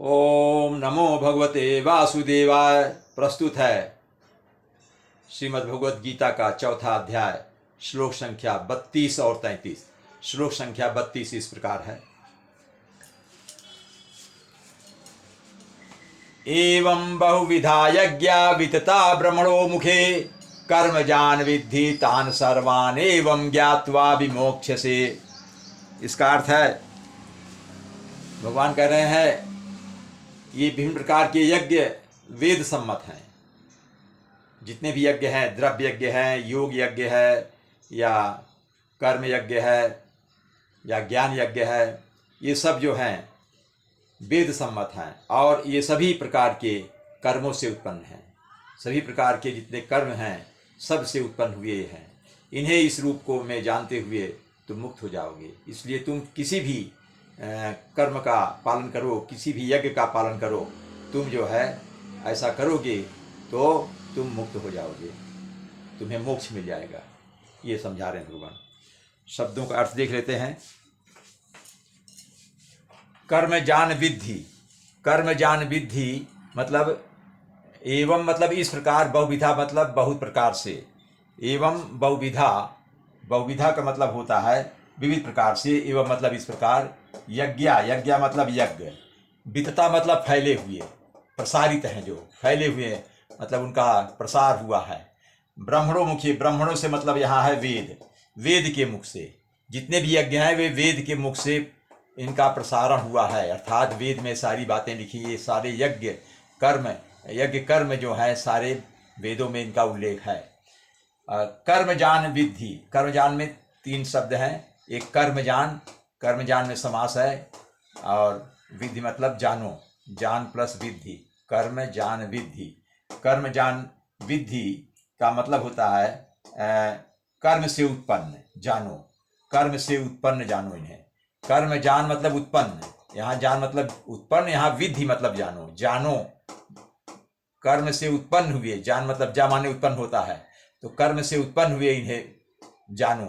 ओम नमो भगवते वासुदेवाय। प्रस्तुत है श्रीमद् भगवद गीता का चौथा अध्याय, श्लोक संख्या 32 और 33। श्लोक संख्या 32 इस प्रकार है। एवं बहुविधा यज्ञा वितता ब्रह्मणो मुखे कर्मजान विद्धि तान सर्वान एवं ज्ञात्वा विमोक्ष्यसे। इसका अर्थ है, भगवान कह रहे हैं ये विभिन्न प्रकार के यज्ञ वेद सम्मत हैं। जितने भी यज्ञ हैं, द्रव्य यज्ञ हैं, योग यज्ञ है, या कर्म यज्ञ है, या ज्ञान यज्ञ है, ये सब जो हैं वेद सम्मत हैं और ये सभी प्रकार के कर्मों से उत्पन्न हैं। सभी प्रकार के जितने कर्म हैं सब से उत्पन्न हुए हैं। इन्हें इस रूप को में जानते हुए तुम मुक्त हो जाओगे। इसलिए तुम किसी भी कर्म का पालन करो, किसी भी यज्ञ का पालन करो, तुम जो है ऐसा करोगे तो तुम मुक्त हो जाओगे, तुम्हें मोक्ष मिल जाएगा। ये समझा रहे हैं भगवान। शब्दों का अर्थ देख लेते हैं। कर्म जान विद्धि, कर्म जान विद्धि मतलब एवं मतलब इस प्रकार, बहुविधा मतलब बहुत प्रकार से, एवं बहुविधा, बहुविधा का मतलब होता है विविध प्रकार से, एवं मतलब इस प्रकार, यज्ञा, यज्ञा मतलब यज्ञ, वितता मतलब फैले हुए, प्रसारित हैं, जो फैले हुए मतलब उनका प्रसार हुआ है। ब्राह्मणों मुखी, ब्राह्मणों से मतलब यहाँ है वेद, वेद के मुख से जितने भी यज्ञ हैं वे वेद के मुख से इनका प्रसारण हुआ है। अर्थात वेद में सारी बातें लिखी, ये सारे यज्ञ कर्म जो है सारे वेदों में इनका उल्लेख है। कर्मजान विद्धि, कर्मजान में 3 शब्द हैं। एक कर्मजान, कर्मजान में समास है, और विद्धि मतलब जानो, जान प्लस विद्धि, कर्मजान विद्धि। कर्मजान विद्धि का मतलब होता है कर्म से उत्पन्न जानो, कर्म से उत्पन्न जानो इन्हें। कर्म जान मतलब उत्पन्न, यहाँ जान मतलब उत्पन्न, यहाँ विधि मतलब जानो। जानो कर्म से उत्पन्न हुए, जान मतलब जा माने उत्पन्न होता है, तो कर्म से उत्पन्न हुए इन्हें जानो।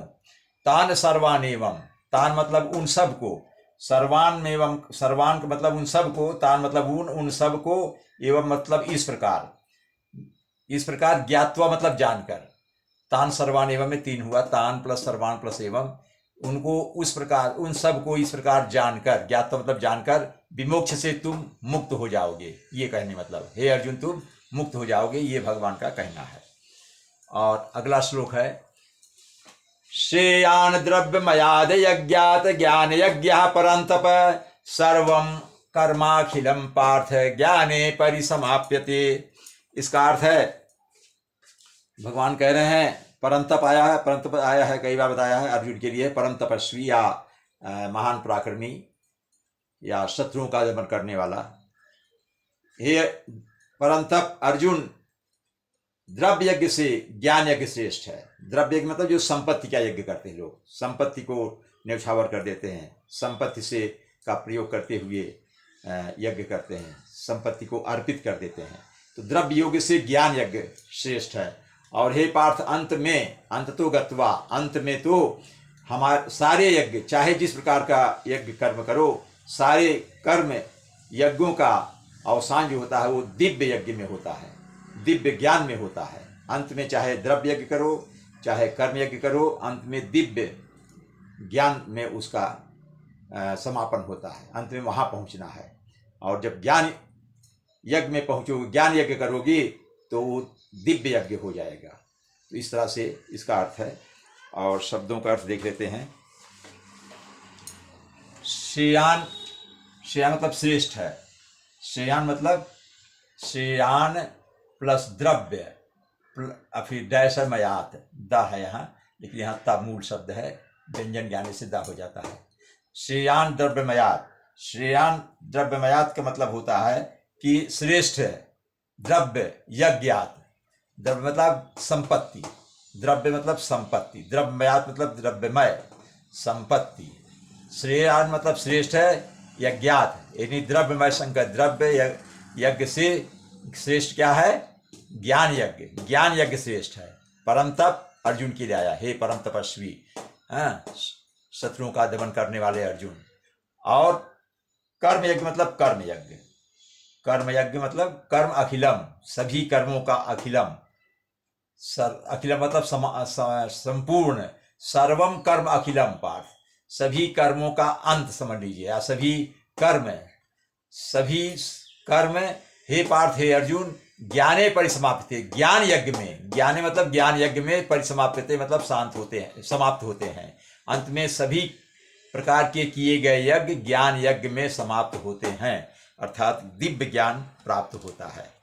तान सर्वान एवं, तान मतलब उन सब को, सर्वान एवं, सर्वान का मतलब उन सब को, तान मतलब उन सब को, एवं मतलब इस प्रकार, इस प्रकार, ज्ञात्वा मतलब जानकर। तान सर्वान एवं में 3 हुआ, तान प्लस सर्वान प्लस एवं, उनको उस प्रकार, उन सब को इस प्रकार जानकर, ज्ञात्वा मतलब जानकर, विमोक्ष से तुम मुक्त हो जाओगे। ये कहने मतलब, हे अर्जुन तुम मुक्त हो जाओगे, ये भगवान का कहना है। और अगला श्लोक है, श्रेयान द्रव्यमयाद यज्ञात ज्ञान यज्ञ परंतप सर्वं कर्माखिलम पार्थ ज्ञाने परिसमाप्यते। इसका अर्थ है, भगवान कह रहे हैं परंतप आया है, परंतप आया है, कई बार बताया है अर्जुन के लिए। परम तपस्वी या महान पराक्रमी या शत्रुओं का दमन करने वाला। हे परंतप अर्जुन, द्रव्य यज्ञ से ज्ञान यज्ञ श्रेष्ठ है। द्रव्य यज्ञ मतलब जो संपत्ति का यज्ञ करते हैं लोग, संपत्ति को न्यौछावर कर देते हैं, संपत्ति से का प्रयोग करते हुए यज्ञ करते हैं, संपत्ति को अर्पित कर देते हैं, तो द्रव्य योग से ज्ञान यज्ञ श्रेष्ठ है। और हे पार्थ, अंत में, अंत तो गत्वा, अंत में तो हमारे सारे यज्ञ, चाहे जिस प्रकार का यज्ञ कर्म करो, सारे कर्म यज्ञों का अवसान जो होता है वो दिव्य यज्ञ में होता है, दिव्य ज्ञान में होता है। अंत में चाहे द्रव्य यज्ञ करो, चाहे कर्म यज्ञ करो, अंत में दिव्य ज्ञान में उसका समापन होता है। अंत में वहाँ पहुँचना है। और जब ज्ञान यज्ञ में पहुँचोगे, ज्ञान यज्ञ करोगे, तो वो दिव्य यज्ञ हो जाएगा। तो इस तरह से इसका अर्थ है। और शब्दों का अर्थ देख लेते हैं। श्रेयान, श्रेयान मतलब श्रेष्ठ है। श्रेयान मतलब श्रेयान प्लस द्रव्य, फिर डैश मयात, दा है यहाँ, लेकिन यहाँ ता मूल शब्द है, व्यंजन ज्ञाने से दा हो जाता है। श्रेयान द्रव्यमयात, श्रेयान द्रव्यमयात का मतलब होता है कि श्रेष्ठ द्रव्य यज्ञात। द्रव्य मतलब संपत्ति, द्रव्य मतलब संपत्ति, द्रव्यमयात मतलब द्रव्यमय संपत्ति। श्रेयान मतलब श्रेष्ठ है, यज्ञात यानी द्रव्यमय संकट, द्रव्य यज्ञ से श्रेष्ठ क्या है? ज्ञान यज्ञ, ज्ञान यज्ञ श्रेष्ठ है। परम तप अर्जुन के लिए आया, हे परम तपस्वी, शत्रुओं का दमन करने वाले अर्जुन। और कर्म यज्ञ मतलब कर्म यज्ञ, कर्म यज्ञ मतलब कर्म अखिलम, सभी कर्मों का अखिलम। अखिलम मतलब संपूर्ण, सर्वम कर्म अखिलम पार्थ, सभी कर्मों का अंत समझ लीजिए, या सभी कर्म हे पार्थ हे अर्जुन ज्ञाने परिसमाप्त, ज्ञान यज्ञ में, ज्ञाने मतलब ज्ञान यज्ञ में, परिसमाप्त मतलब शांत होते हैं, समाप्त होते हैं। अंत में सभी प्रकार के किए गए यज्ञ ज्ञान यज्ञ में समाप्त होते हैं, अर्थात दिव्य ज्ञान प्राप्त होता है।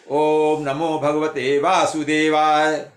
ओम नमो भगवते वासुदेवाय।